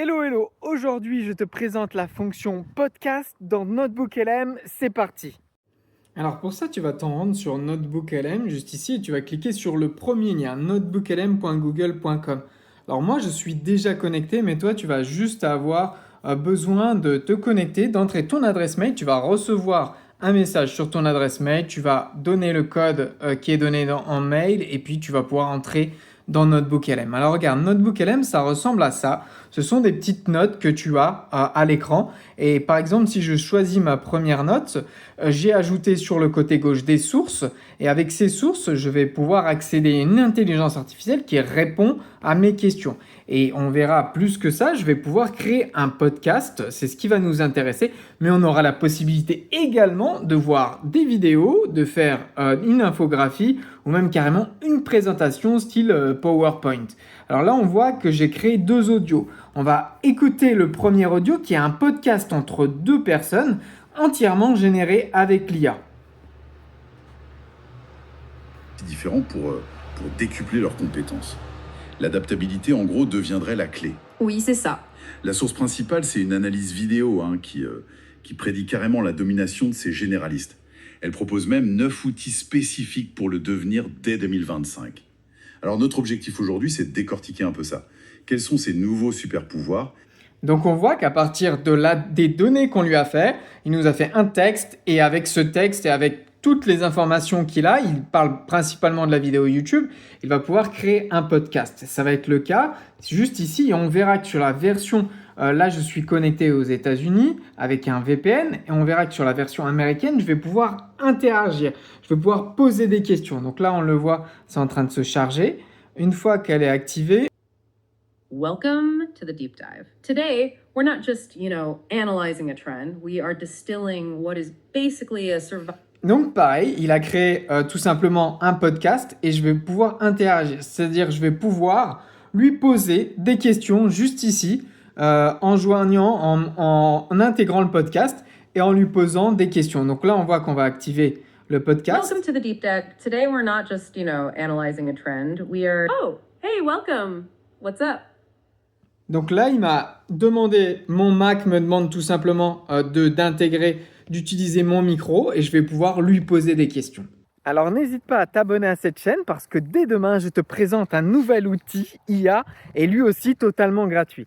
Hello, hello! Aujourd'hui, je te présente la fonction podcast dans NotebookLM. C'est parti! Alors pour ça, tu vas t'en rendre sur NotebookLM, juste ici, et tu vas cliquer sur le premier lien, notebooklm.google.com. Alors moi, je suis déjà connecté, mais toi, tu vas juste avoir besoin de te connecter, d'entrer ton adresse mail. Tu vas recevoir un message sur ton adresse mail, tu vas donner le code qui est donné en mail, et puis tu vas pouvoir entrer dans NotebookLM. Alors regarde, NotebookLM, ça ressemble à ça. Ce sont des petites notes que tu as à l'écran. Et par exemple, si je choisis ma première note, j'ai ajouté sur le côté gauche des sources. Et avec ces sources, je vais pouvoir accéder à une intelligence artificielle qui répond à mes questions. Et on verra plus que ça, je vais pouvoir créer un podcast. C'est ce qui va nous intéresser. Mais on aura la possibilité également de voir des vidéos, de faire une infographie ou même carrément une présentation style PowerPoint. Alors là, on voit que j'ai créé deux audios. On va écouter le premier audio qui est un podcast entre deux personnes entièrement généré avec l'IA. C'est différent pour décupler leurs compétences. L'adaptabilité, en gros, deviendrait la clé. Oui, c'est ça. La source principale, c'est une analyse vidéo qui prédit carrément la domination de ces généralistes. Elle propose même 9 outils spécifiques pour le devenir dès 2025. Alors notre objectif aujourd'hui, c'est de décortiquer un peu ça. Quels sont ces nouveaux super-pouvoirs ? Donc on voit qu'à partir des données qu'on lui a fait, il nous a fait un texte et avec ce texte et avec toutes les informations qu'il a, il parle principalement de la vidéo YouTube, il va pouvoir créer un podcast. Ça va être le cas juste ici et on verra que sur la version, là je suis connecté aux États-Unis avec un VPN et on verra que sur la version américaine, je vais pouvoir interagir, je vais pouvoir poser des questions. Donc là on le voit, c'est en train de se charger. Une fois qu'elle est activée, Welcome to the deep dive. Today, we're not just, analyzing a trend. We are distilling what is basically a survival. donc pareil, il a créé tout simplement un podcast et je vais pouvoir interagir. C'est-à-dire je vais pouvoir lui poser des questions juste ici en joignant, en intégrant le podcast et en lui posant des questions. Donc là, on voit qu'on va activer le podcast. Welcome to the deep dive. Today, we're not just, analyzing a trend. We are. Oh, hey, welcome. What's up? Donc là, il m'a demandé, mon Mac me demande tout simplement d'utiliser mon micro et je vais pouvoir lui poser des questions. Alors n'hésite pas à t'abonner à cette chaîne parce que dès demain, je te présente un nouvel outil IA et lui aussi totalement gratuit.